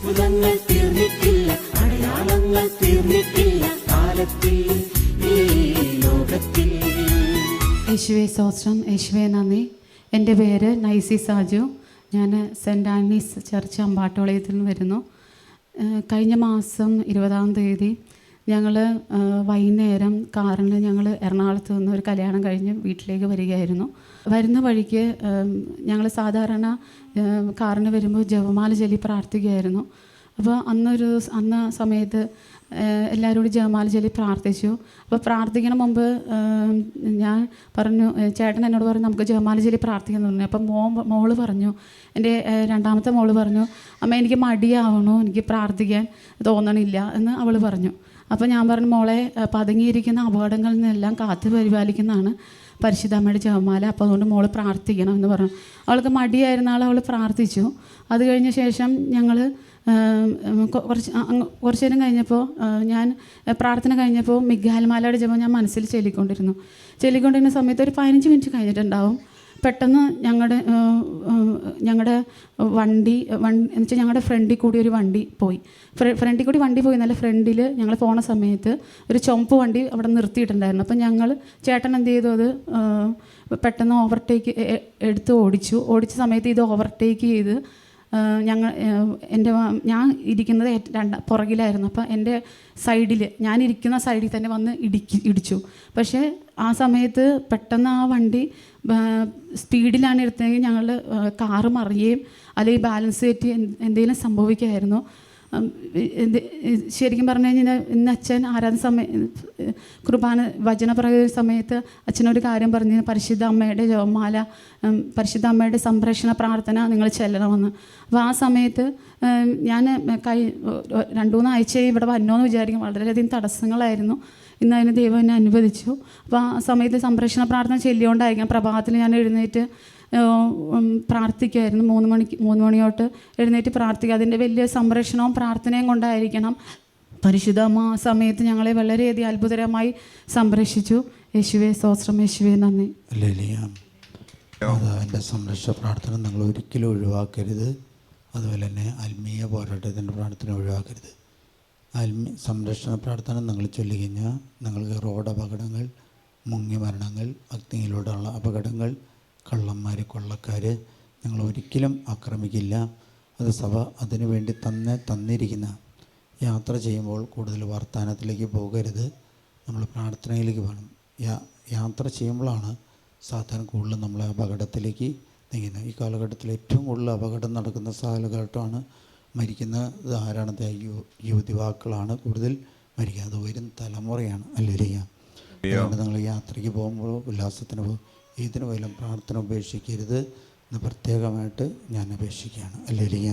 അത്ഭുതങ്ങൾ തീർന്നിട്ടില്ല, അടയാളങ്ങൾ തീർന്നിട്ടില്ല കാലത്തിൽ ഈ ലോകത്തിൽ. യേശുവേ സ്തോത്രം, യേശുവേ നന്ദി. എൻ്റെ പേര് നൈസി സാജു. ഞാൻ സെൻറ്റ് ആനീസ് ചർച്ച് അമ്പാട്ടോളയത്തിൽ നിന്ന് വരുന്നു. കഴിഞ്ഞ മാസം 20-ാം തീയതി ഞങ്ങൾ വൈകുന്നേരം കാറിന് ഞങ്ങൾ എറണാകുളത്ത് നിന്ന് ഒരു കല്യാണം കഴിഞ്ഞ് വീട്ടിലേക്ക് വരികയായിരുന്നു. വരുന്ന വഴിക്ക് ഞങ്ങൾ സാധാരണ കാറിന് വരുമ്പോൾ ജപമാല ചൊല്ലി പ്രാർത്ഥിക്കുകയായിരുന്നു. അപ്പോൾ അന്ന സമയത്ത് എല്ലാവരോടും ജപമാല ചൊല്ലി പ്രാർത്ഥിച്ചു. അപ്പോൾ പ്രാർത്ഥിക്കണ മുമ്പ് ഞാൻ പറഞ്ഞു, ചേട്ടൻ എന്നോട് പറഞ്ഞു നമുക്ക് ജപമാല ചൊല്ലി പ്രാർത്ഥിക്കാൻ പറഞ്ഞു. അപ്പം മോള് പറഞ്ഞു, എൻ്റെ രണ്ടാമത്തെ മോള് പറഞ്ഞു, അമ്മ എനിക്ക് മടിയാവണു, എനിക്ക് പ്രാർത്ഥിക്കാൻ തോന്നണില്ല എന്ന് അവൾ പറഞ്ഞു. അപ്പോൾ ഞാൻ പറഞ്ഞു, മോളെ പതുങ്ങിയിരിക്കുന്ന അപകടങ്ങളിൽ നിന്നെല്ലാം കാത്തു പരിപാലിക്കുന്നതാണ് പരിശുദ്ധ അമ്മയുടെ ജപമാല, അപ്പോൾ അതുകൊണ്ട് മോള് പ്രാർത്ഥിക്കണം എന്ന് പറഞ്ഞു. അവൾക്ക് മടിയായിരുന്ന അവൾ പ്രാർത്ഥിച്ചു. അത് കഴിഞ്ഞ ശേഷം ഞങ്ങൾ കുറച്ച് നേരം കഴിഞ്ഞപ്പോൾ ഞാൻ പ്രാർത്ഥന കഴിഞ്ഞപ്പോൾ മിഖാൽമാലയുടെ ജപം ഞാൻ മനസ്സിൽ ചൊല്ലിക്കൊണ്ടിരുന്ന സമയത്ത് ഒരു 15 മിനിറ്റ് കഴിഞ്ഞിട്ടുണ്ടാവും. പെട്ടെന്ന് ഞങ്ങളുടെ വണ്ടി എന്ന് വെച്ചാൽ ഞങ്ങളുടെ ഫ്രണ്ടിൽ കൂടി ഒരു വണ്ടി പോയി. ഫ്രണ്ടിൽ കൂടി വണ്ടി പോയി നല്ല ഫ്രണ്ടിൽ ഞങ്ങൾ പോണ സമയത്ത് ഒരു ചുമപ്പ് വണ്ടി അവിടെ നിർത്തിയിട്ടുണ്ടായിരുന്നു. അപ്പം ചേട്ടൻ എന്ത് ചെയ്തു, അത് പെട്ടെന്ന് ഓവർടേക്ക് എടുത്ത് ഓടിച്ച സമയത്ത് ഇത് ഓവർടേക്ക് ചെയ്ത് ഞാൻ ഇരിക്കുന്നത് പുറകിലായിരുന്നു. അപ്പോൾ എൻ്റെ ഞാനിരിക്കുന്ന സൈഡിൽ തന്നെ വന്ന് ഇടിച്ചു. പക്ഷേ ആ സമയത്ത് പെട്ടെന്ന് ആ വണ്ടി സ്പീഡിലാണ് എടുത്തതെങ്കിൽ ഞങ്ങൾ കാറ് മറിയുകയും അല്ലെങ്കിൽ ബാലൻസ് തെറ്റി എന്തെങ്കിലും സംഭവിക്കുമായിരുന്നു. ശരിക്കും പറഞ്ഞു കഴിഞ്ഞാൽ ഇന്ന് അച്ഛൻ കുർബാന വചന പറയുന്ന സമയത്ത് അച്ഛനൊരു കാര്യം പറഞ്ഞു, പരിശുദ്ധ അമ്മയുടെ ജപമാല, പരിശുദ്ധ അമ്മയുടെ സംരക്ഷണ പ്രാർത്ഥന നിങ്ങൾ ചെല്ലണമെന്ന്. അപ്പോൾ ആ സമയത്ത് ഞാൻ 2-3 ആഴ്ചയായി ഇവിടെ വരണമെന്ന് വിചാരിക്കും. വളരെയധികം തടസ്സങ്ങളായിരുന്നു. ഇന്ന് അതിന് ദൈവം എന്നെ അനുവദിച്ചു. അപ്പോൾ ആ സമയത്ത് സംരക്ഷണ പ്രാർത്ഥന ചൊല്ലിക്കൊണ്ടായിരിക്കണം പ്രഭാതത്തിൽ ഞാൻ എഴുന്നേറ്റ് പ്രാർത്ഥിക്കുമായിരുന്നു. 3 മണിയോട്ട് എഴുന്നേറ്റ് പ്രാർത്ഥിക്കുക. അതിൻ്റെ വലിയ സംരക്ഷണവും പ്രാർത്ഥനയും കൊണ്ടായിരിക്കണം പരിശുദ്ധ അമ്മ ആ സമയത്ത് ഞങ്ങളെ വളരെയധികം അത്ഭുതകരമായി സംരക്ഷിച്ചു. യേശുവേ സ്തോത്രം, യേശുവേ നന്ദി. എൻ്റെ സംരക്ഷണ പ്രാർത്ഥന നിങ്ങൾ ഒരിക്കലും ഒഴിവാക്കരുത്. അതുപോലെ തന്നെ ആത്മീയ പോരാട്ടത്തിൻ്റെ പ്രാർത്ഥന ഒഴിവാക്കരുത്. സംരക്ഷണ പ്രാർത്ഥന നിങ്ങൾ ചൊല്ലിക്കഴിഞ്ഞാൽ നിങ്ങൾക്ക് റോഡ് അപകടങ്ങൾ, മുങ്ങി മരണങ്ങൾ, അഗ്നിയിലൂടെയുള്ള അപകടങ്ങൾ, കള്ളന്മാർ, കൊള്ളക്കാർ നിങ്ങൾ ഒരിക്കലും ആക്രമിക്കില്ല. അത് സഭ അതിനു വേണ്ടി തന്നിരിക്കുന്ന. യാത്ര ചെയ്യുമ്പോൾ കൂടുതൽ വർത്തമാനത്തിലേക്ക് പോകരുത്, നമ്മൾ പ്രാർത്ഥനയിലേക്ക് വേണം. യാത്ര ചെയ്യുമ്പോഴാണ് സാധാരണ കൂടുതൽ നമ്മളെ അപകടത്തിലേക്ക് നീങ്ങുന്നത്. ഈ കാലഘട്ടത്തിൽ ഏറ്റവും കൂടുതൽ അപകടം നടക്കുന്ന കാലഘട്ടമാണ്. മരിക്കുന്നത് ആരാണ്? യുവതിവാക്കളാണ് കൂടുതൽ മരിക്കുക. അത് വരും തലമുറയാണ്. അല്ലേലിയ. അതുകൊണ്ട് നിങ്ങൾ യാത്രയ്ക്ക് പോകുമ്പോഴോ ഉല്ലാസത്തിന് ഇതിനു പോലും പ്രാർത്ഥന ഉപേക്ഷിക്കരുത് എന്ന് പ്രത്യേകമായിട്ട് ഞാൻ അപേക്ഷിക്കുകയാണ്. അല്ലേലിയ.